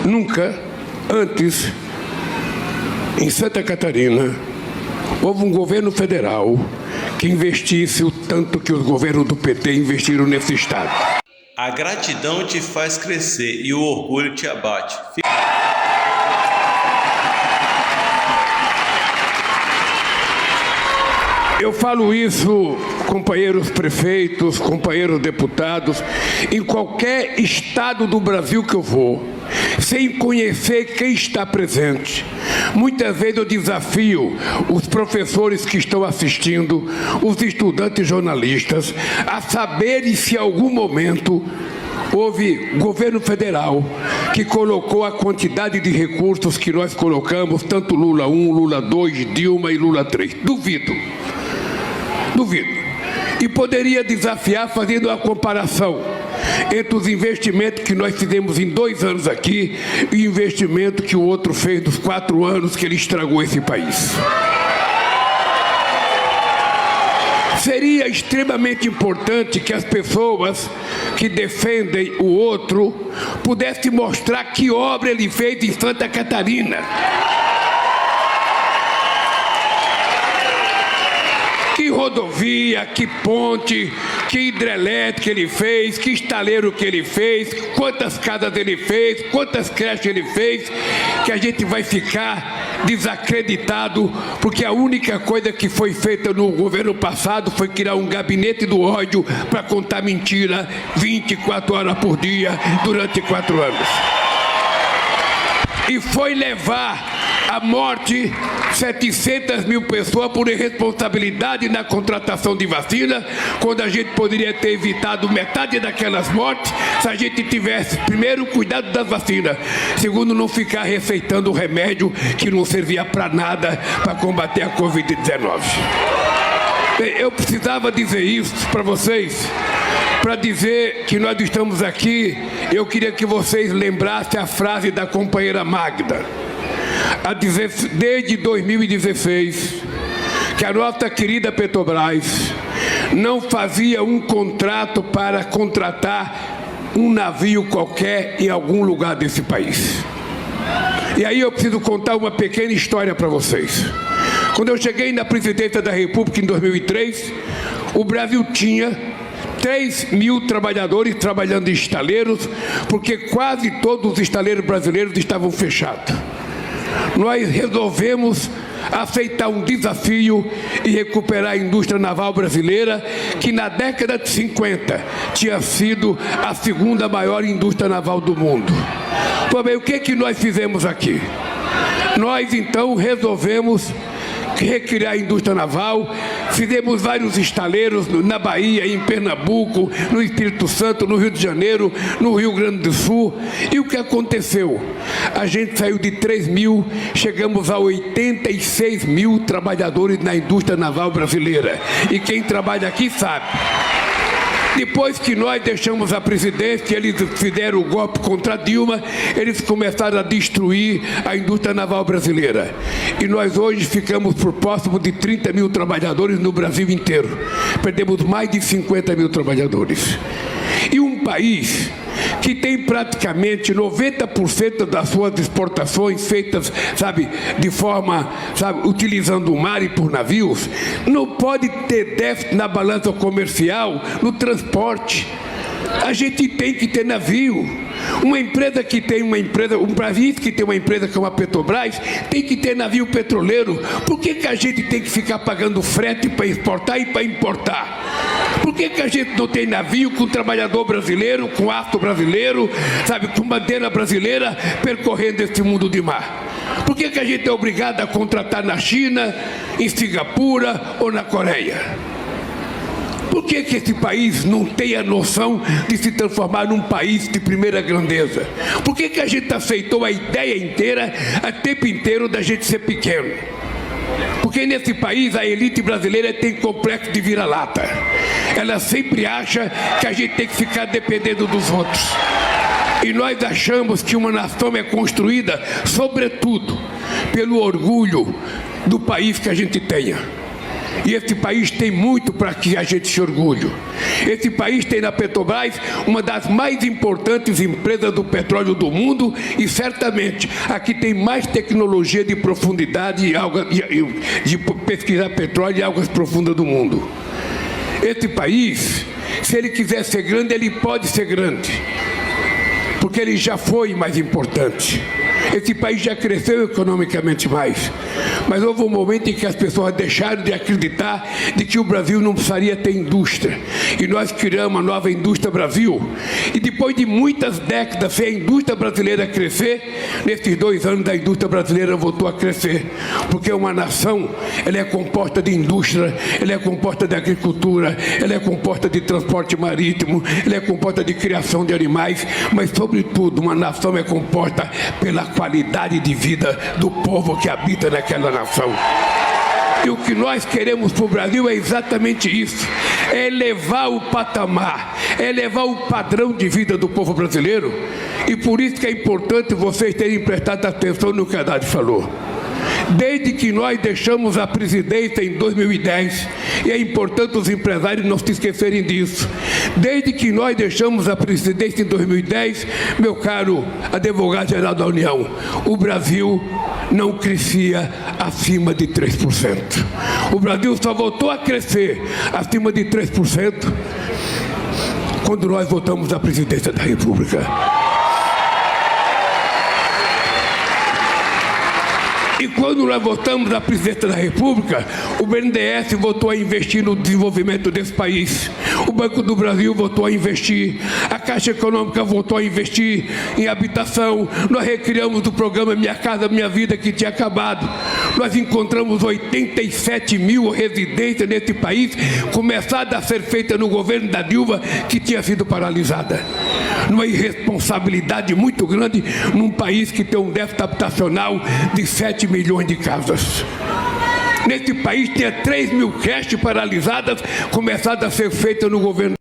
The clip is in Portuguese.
Nunca antes, em Santa Catarina, houve um governo federal que investisse o tanto que os governos do PT investiram nesse estado. A gratidão te faz crescer e o orgulho te abate. Eu falo isso, companheiros prefeitos, companheiros deputados, em qualquer estado do Brasil que eu vou, sem conhecer quem está presente. Muitas vezes eu desafio os professores que estão assistindo, os estudantes jornalistas, a saberem se em algum momento houve governo federal que colocou a quantidade de recursos que nós colocamos, tanto Lula 1, Lula 2, Dilma e Lula 3. Duvido. E poderia desafiar fazendo uma comparação entre os investimentos que nós fizemos em 2 anos aqui e o investimento que o outro fez nos 4 anos que ele estragou esse país. Seria extremamente importante que as pessoas que defendem o outro pudessem mostrar que obra ele fez em Santa Catarina. Que rodovia, que ponte, que hidrelétrica ele fez, que estaleiro que ele fez, quantas casas ele fez, quantas creches ele fez, que a gente vai ficar desacreditado, porque a única coisa que foi feita no governo passado foi criar um gabinete do ódio para contar mentira 24 horas por dia durante 4 anos. E foi levar à morte 700 mil pessoas por irresponsabilidade na contratação de vacina, quando a gente poderia ter evitado metade daquelas mortes se a gente tivesse, primeiro, cuidado das vacinas, segundo, não ficar receitando remédio que não servia para nada para combater a Covid-19. Eu precisava dizer isso para vocês, para dizer que nós estamos aqui. Eu queria que vocês lembrassem a frase da companheira Magda, desde 2016, que a nossa querida Petrobras não fazia um contrato para contratar um navio qualquer em algum lugar desse país. E aí eu preciso contar uma pequena história para vocês. Quando eu cheguei na presidência da República em 2003, o Brasil tinha 3 mil trabalhadores trabalhando em estaleiros, porque quase todos os estaleiros brasileiros estavam fechados. Nós resolvemos aceitar um desafio e recuperar a indústria naval brasileira, que na década de 50 tinha sido a 2ª maior indústria naval do mundo. Pois bem, o que nós fizemos aqui? Nós então resolvemos recriar a indústria naval, fizemos vários estaleiros na Bahia, em Pernambuco, no Espírito Santo, no Rio de Janeiro, no Rio Grande do Sul. E o que aconteceu? A gente saiu de 3 mil, chegamos a 86 mil trabalhadores na indústria naval brasileira. E quem trabalha aqui sabe. Depois que nós deixamos a presidência, eles fizeram o golpe contra Dilma, eles começaram a destruir a indústria naval brasileira. E nós hoje ficamos por próximo de 30 mil trabalhadores no Brasil inteiro. Perdemos mais de 50 mil trabalhadores. E um país que tem praticamente 90% das suas exportações feitas, de forma, utilizando o mar e por navios, não pode ter déficit na balança comercial, no transporte. A gente tem que ter navio. Uma empresa que tem um país que tem uma empresa como a Petrobras, tem que ter navio petroleiro. Por que a gente tem que ficar pagando frete para exportar e para importar? Por que a gente não tem navio com trabalhador brasileiro, com aço brasileiro, com bandeira brasileira percorrendo esse mundo de mar? Por que a gente é obrigado a contratar na China, em Singapura ou na Coreia? Por que esse país não tem a noção de se transformar num país de primeira grandeza? Por que a gente aceitou a ideia inteira, o tempo inteiro, da gente ser pequeno? Porque nesse país a elite brasileira tem complexo de vira-lata. Ela sempre acha que a gente tem que ficar dependendo dos outros. E nós achamos que uma nação é construída, sobretudo, pelo orgulho do país que a gente tenha. E esse país tem muito para que a gente se orgulhe. Esse país tem na Petrobras uma das mais importantes empresas do petróleo do mundo e certamente aqui tem mais tecnologia de profundidade de pesquisar petróleo e águas profundas do mundo. Esse país, se ele quiser ser grande, ele pode ser grande, porque ele já foi mais importante. Esse país já cresceu economicamente mais, mas houve um momento em que as pessoas deixaram de acreditar de que o Brasil não precisaria ter indústria. E nós criamos a nova indústria Brasil. E depois de muitas décadas sem a indústria brasileira crescer, nesses 2 anos a indústria brasileira voltou a crescer. Porque uma nação, ela é composta de indústria, ela é composta de agricultura, ela é composta de transporte marítimo, ela é composta de criação de animais, mas sobretudo uma nação é composta pela qualidade de vida do povo que habita naquela nação. E o que nós queremos para o Brasil é exatamente isso, é elevar o patamar, é elevar o padrão de vida do povo brasileiro. E por isso que é importante vocês terem prestado atenção no que a Haddad falou. Desde que nós deixamos a presidência em 2010, e é importante os empresários não se esquecerem disso, desde que nós deixamos a presidência em 2010, meu caro advogado-geral da União, o Brasil não crescia acima de 3%. O Brasil só voltou a crescer acima de 3% quando nós voltamos à presidência da República. E quando nós voltamos à presidência da República, o BNDES voltou a investir no desenvolvimento desse país. O Banco do Brasil voltou a investir. A Caixa Econômica voltou a investir em habitação. Nós recriamos o programa Minha Casa Minha Vida, que tinha acabado. Nós encontramos 87 mil residências nesse país, começada a ser feita no governo da Dilma, que tinha sido paralisada. Numa irresponsabilidade muito grande num país que tem um déficit habitacional de 7 milhões de casas. Nesse país tinha 3 mil creches paralisadas, começadas a ser feitas no governo.